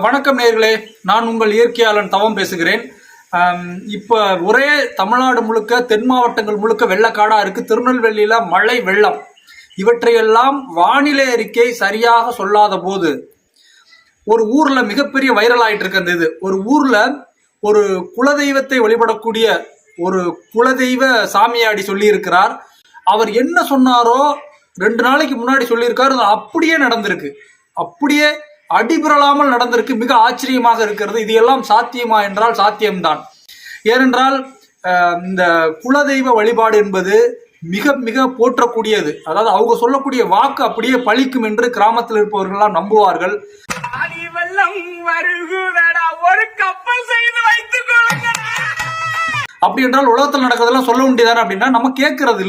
வணக்கம் நேயர்களே, நான் உங்கள் இயற்கையாளன் தவம் பேசுகிறேன். இப்போ ஒரே தமிழ்நாடு முழுக்க தென் மாவட்டங்கள் முழுக்க வெள்ளக்காடாக இருக்குது. திருநெல்வேலியில் மழை வெள்ளம் இவற்றையெல்லாம் வானிலை அறிக்கை சரியாக சொல்லாத போது ஒரு ஊரில் மிகப்பெரிய வைரல் ஆகிட்டு இருக்கு. அந்த இது ஒரு ஊரில் ஒரு குலதெய்வத்தை வழிபடக்கூடிய ஒரு குலதெய்வ சாமியாடி சொல்லியிருக்கிறார். அவர் என்ன சொன்னாரோ 2 நாளைக்கு முன்னாடி சொல்லியிருக்காரு, அது அப்படியே நடந்திருக்கு. அப்படியே அடிபுரளாமல் நடந்திருக்கு. மிக ஆச்சரியமாக இருக்கிறது. இது எல்லாம் சாத்தியமா என்றால் சாத்தியம்தான். ஏனென்றால் இந்த குலதெய்வ வழிபாடு என்பது மிக மிக போற்றக்கூடியது. அதாவது அவங்க சொல்லக்கூடிய வாக்கு அப்படியே பலிக்கும் என்று கிராமத்தில் இருப்பவர்கள்லாம் நம்புவார்கள். அப்படி என்றால் உலகத்தில் நடக்கிறதெல்லாம் சொல்ல வேண்டியதானே அப்படின்னா நம்ம கேட்கறது